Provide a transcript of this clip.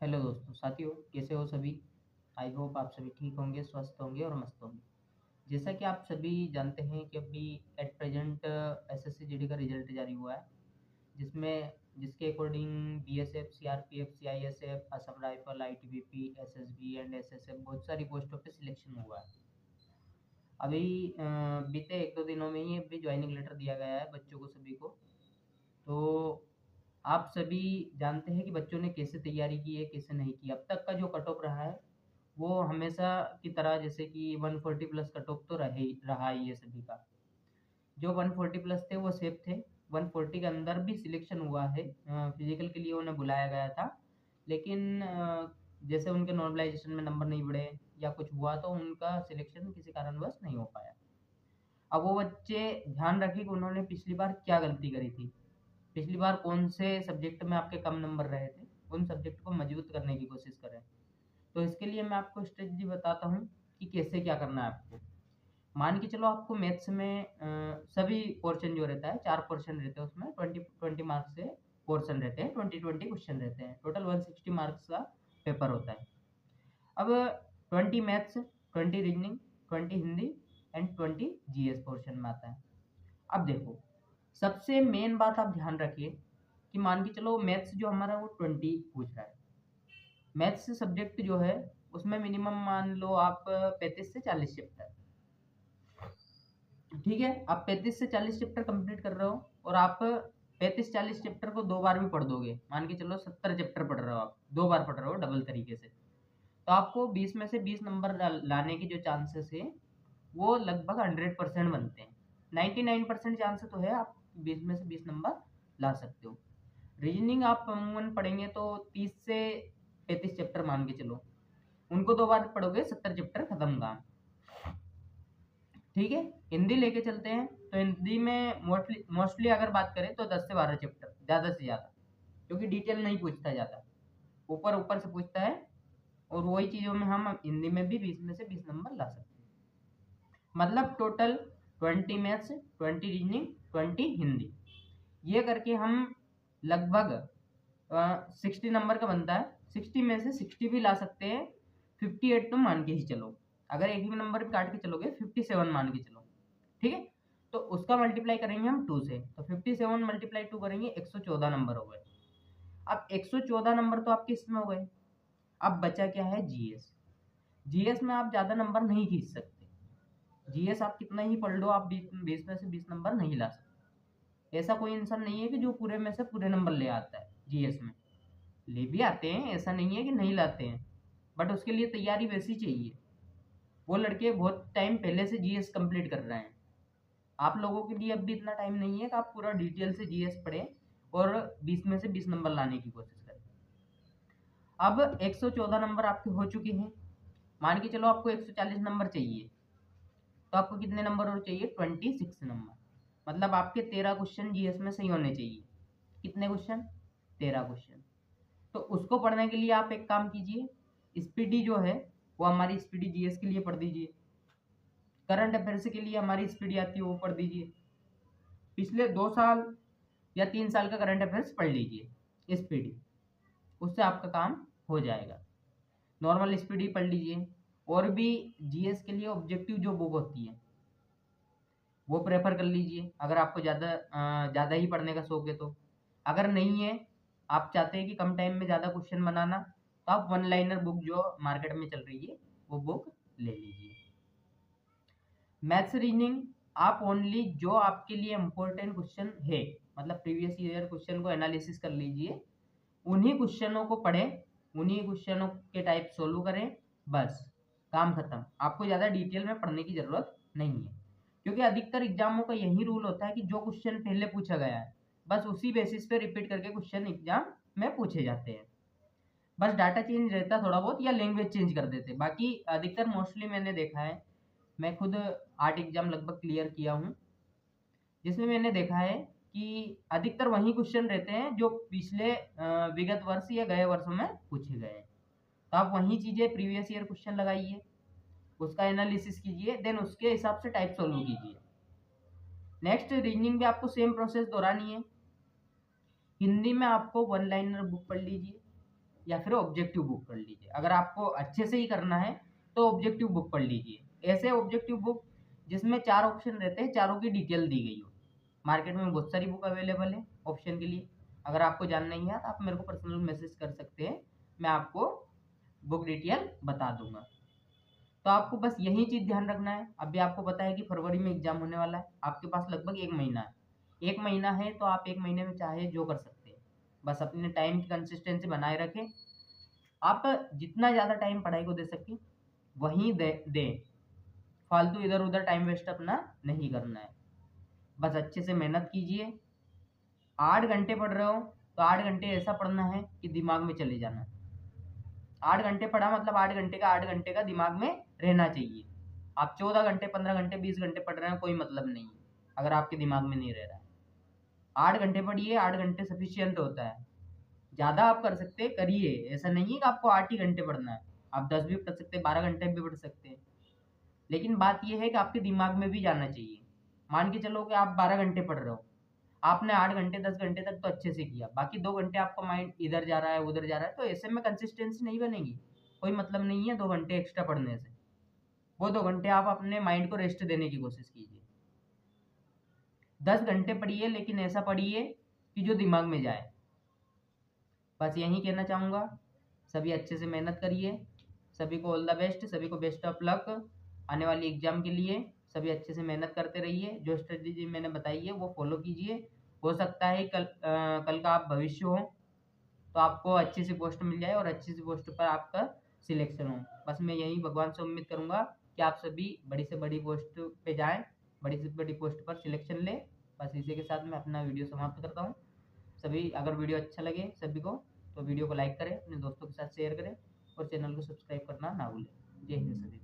Hello दोस्तों साथियों, कैसे हो सभी। आई होप आप सभी ठीक होंगे, स्वस्थ होंगे और मस्त होंगे। जैसा कि आप सभी जानते हैं कि अभी एट प्रेजेंट एसएससी जीडी का रिजल्ट जारी हुआ है, जिसमें जिसके according BSF, CRPF, CISF, Assam rifle, ITBP, SSB and SSF बहुत सारी पोस्टों पे सिलेक्शन हुआ है। अभी बीते एक दो दिनों में ही अभी ज्वाइनिंग लेटर दिया गया है बच्चों को, सभी को। तो आप सभी जानते हैं कि बच्चों ने कैसे तैयारी की है, कैसे नहीं की। अब तक का जो कट ऑफ रहा है वो हमेशा की तरह, जैसे कि 140 प्लस कट ऑफ तो रहा ही है सभी का। जो 140 प्लस थे वो सेफ थे। 140 के अंदर भी सिलेक्शन हुआ है, फिजिकल के लिए उन्हें बुलाया गया था। लेकिन जैसे उनके नॉर्मलाइजेशन में नंबर नहीं बढ़े या कुछ हुआ तो उनका सिलेक्शन किसी कारणवश नहीं हो पाया। अब वो बच्चे ध्यान रखें कि उन्होंने पिछली बार क्या गलती करी थी। पिछली बार कौन से सब्जेक्ट में आपके कम नंबर रहे थे, उन सब्जेक्ट को मजबूत करने की कोशिश करें। तो इसके लिए मैं आपको स्ट्रेटजी बताता हूँ कि कैसे क्या करना है आपको। मान के चलो आपको मैथ्स में सभी पोर्शन जो रहता है, 4 पोर्शन रहते हैं, उसमें 20 मार्क्स से पोर्शन रहते हैं, 20 क्वेश्चन रहते हैं, टोटल 160 मार्क्स का पेपर होता है। अब 20 maths, 20 reasoning, 20 Hindi and 20 GS portion में आता है। अब देखो, सबसे मेन बात आप ध्यान रखिए कि मान के चलो मैथ्स जो हमारा वो 20 पूछ रहा है। मैथ्स सब्जेक्ट जो है उसमें मिनिमम मान लो आप 35 से 40 चैप्टर, ठीक है। आप 35 से 40 चैप्टर कंप्लीट कर रहे हो और आप 35-40 चैप्टर को 2 बार भी पढ़ दोगे। मान के चलो 70 चैप्टर पढ़ रहे हो, आप 2 बार पढ़ रहे हो डबल तरीके से, तो आपको 20 में से 20 नंबर लाने की जो चांसेस है वो लगभग 100% बनते हैं। 99% चांसेस तो है आप 20 में से 20 नंबर ला सकते हो। रीजनिंग आप अमूमन पढ़ेंगे तो 30 से 35 चैप्टर मान के चलो, उनको 2 बार पढ़ोगे 70 चैप्टर खत्म काम, ठीक है। हिंदी लेके चलते हैं तो हिंदी में मोस्टली मोस्टली अगर बात करें तो 10 से 12 चैप्टर ज़्यादा से ज़्यादा, क्योंकि डिटेल नहीं पूछता ज़्यादा, ऊपर ऊपर से पूछता है। और वही चीज़ों में हम हिंदी में भी 20 में से 20 नंबर ला सकते हैं। मतलब टोटल 20 मैथ्स, 20 रीजनिंग, 20 हिंदी, ये करके हम लगभग 60 नंबर का बनता है। 60 में से 60 भी ला सकते हैं, 58 तो मान के ही चलो। अगर एक एक नंबर भी काट के चलोगे 57 मान के चलो, ठीक है। तो उसका मल्टीप्लाई करेंगे हम 2 से, तो 57 मल्टीप्लाई 2 करेंगे 114 नंबर हो गए। अब 114 नंबर तो आपके इसमें हो गए। अब बचा क्या है, जीएस। जीएस में आप ज़्यादा नंबर नहीं खींच सकते। जीएस आप कितना ही पढ़ लो, आप 20 में से 20 नंबर नहीं ला सकते। ऐसा कोई इंसान नहीं है कि जो पूरे में से पूरे नंबर ले आता है जीएस में। ले भी आते हैं, ऐसा नहीं है कि नहीं लाते हैं, बट उसके लिए तैयारी वैसी चाहिए। वो लड़के बहुत टाइम पहले से जीएस कंप्लीट कर रहे हैं। आप लोगों के लिए अब भी इतना टाइम नहीं है कि आप पूरा डिटेल से जीएस पढ़ें और 20 में से 20 नंबर लाने की कोशिश करें। अब 114 नंबर आपके हो चुके हैं। मान के चलो आपको 140 नंबर चाहिए, तो आपको कितने नंबर और चाहिए, 26 नंबर। मतलब आपके 13 क्वेश्चन जीएस में सही होने चाहिए। कितने क्वेश्चन, 13 क्वेश्चन। तो उसको पढ़ने के लिए आप एक काम कीजिए, स्पीडी जो है वो हमारी स्पीडी जीएस के लिए पढ़ दीजिए। करंट अफेयर्स के लिए हमारी स्पीडी आती है वो पढ़ दीजिए। पिछले 2 साल या 3 साल का करंट अफेयर्स पढ़ लीजिए स्पीडी, उससे आपका काम हो जाएगा। नॉर्मल स्पीडी पढ़ लीजिए। और भी जीएस के लिए ऑब्जेक्टिव जो बुक होती है वो प्रेफर कर लीजिए, अगर आपको ज़्यादा ही पढ़ने का शौक है तो। अगर नहीं है, आप चाहते हैं कि कम टाइम में ज़्यादा क्वेश्चन बनाना, तो आप वन लाइनर बुक जो मार्केट में चल रही है वो बुक ले लीजिए। मैथ्स रीजनिंग आप ओनली जो आपके लिए इम्पोर्टेंट क्वेश्चन है, मतलब प्रीवियस ईयर क्वेश्चन को एनालिसिस कर लीजिए, उन्हीं क्वेश्चनों को पढ़ें, उन्हीं क्वेश्चनों के टाइप सोल्व करें, बस काम खत्म। आपको ज़्यादा डिटेल में पढ़ने की ज़रूरत नहीं है, क्योंकि अधिकतर एग्जामों का यही रूल होता है कि जो क्वेश्चन पहले पूछा गया है बस उसी बेसिस पे रिपीट करके क्वेश्चन एग्जाम में पूछे जाते हैं। बस डाटा चेंज रहता थोड़ा बहुत या लैंग्वेज चेंज कर देते, बाकी अधिकतर मोस्टली मैंने देखा है, मैं खुद 8 एग्जाम लगभग क्लियर किया हूँ, जिसमें मैंने देखा है कि अधिकतर वही क्वेश्चन रहते हैं जो पिछले विगत वर्ष या गए वर्षों में पूछे गए हैं। तो आप वही चीज़ें प्रीवियस ईयर क्वेश्चन लगाइए, उसका एनालिसिस कीजिए, देन उसके हिसाब से टाइप सॉल्व कीजिए। नेक्स्ट रीजनिंग भी आपको सेम प्रोसेस दोहरानी है। हिंदी में आपको वन लाइनर बुक पढ़ लीजिए, या फिर ऑब्जेक्टिव बुक कर लीजिए। अगर आपको अच्छे से ही करना है तो ऑब्जेक्टिव बुक पढ़ लीजिए। ऐसे ऑब्जेक्टिव बुक जिसमें 4 ऑप्शन रहते हैं, चारों की डिटेल दी गई हो। मार्केट में बहुत सारी बुक अवेलेबल है ऑप्शन के लिए। अगर आपको जानना ही है तो आप मेरे को पर्सनल मैसेज कर सकते हैं, मैं आपको बुक डिटेल बता दूंगा। तो आपको बस यही चीज़ ध्यान रखना है। अभी आपको पता है कि फरवरी में एग्जाम होने वाला है, आपके पास लगभग 1 महीना है। 1 महीना है तो आप 1 महीने में चाहे जो कर सकते हैं, बस अपने टाइम की कंसिस्टेंसी बनाए रखें। आप जितना ज़्यादा टाइम पढ़ाई को दे सकें वहीं दें। फालतू इधर उधर टाइम वेस्ट अपना नहीं करना है। बस अच्छे से मेहनत कीजिए। 8 घंटे पढ़ रहे हो तो 8 घंटे ऐसा पढ़ना है कि दिमाग में चले जाना। 8 घंटे पढ़ा मतलब 8 घंटे का 8 घंटे का दिमाग में रहना चाहिए। आप 14 घंटे 15 घंटे 20 घंटे पढ़ रहे हैं, कोई मतलब नहीं है अगर आपके दिमाग में नहीं रह रहा है। 8 घंटे पढ़िए, 8 घंटे सफिशियंट होता है। ज़्यादा आप कर सकते हैं करिए, ऐसा नहीं है कि आपको 8 ही घंटे पढ़ना है। आप 10 भी पढ़ सकते हैं, 12 घंटे भी पढ़ सकते हैं। लेकिन बात यह है कि आपके दिमाग में भी जाना चाहिए। मान के चलो कि आप 12 घंटे पढ़ रहे हो, आपने 8 घंटे 10 घंटे तक तो अच्छे से किया, बाकी 2 घंटे आपका माइंड इधर जा रहा है उधर जा रहा है, तो ऐसे में कंसिस्टेंसी नहीं बनेगी। कोई मतलब नहीं है 2 घंटे एक्स्ट्रा पढ़ने से। वो 2 घंटे आप अपने माइंड को रेस्ट देने की कोशिश कीजिए। 10 घंटे पढ़िए लेकिन ऐसा पढ़िए कि जो दिमाग में जाए। बस यही कहना चाहूँगा। सभी अच्छे से मेहनत करिए। सभी को ऑल द बेस्ट, सभी को बेस्ट ऑफ लक आने वाली एग्जाम के लिए। सभी अच्छे से मेहनत करते रहिए। जो स्ट्रेटेजी मैंने बताई है वो फॉलो कीजिए। हो सकता है कल का आप भविष्य हो तो आपको अच्छी सी पोस्ट मिल जाए और अच्छी सी पोस्ट पर आपका सिलेक्शन हो। बस मैं यही भगवान से उम्मीद करूंगा कि आप सभी बड़ी से बड़ी पोस्ट पे जाएं, बड़ी से बड़ी पोस्ट पर सिलेक्शन लें। बस इसी के साथ मैं अपना वीडियो समाप्त करता हूँ। सभी अगर वीडियो अच्छा लगे सभी को तो वीडियो को लाइक करें, अपने दोस्तों के साथ शेयर करें और चैनल को सब्सक्राइब करना ना भूलें। जय हिंद सभी।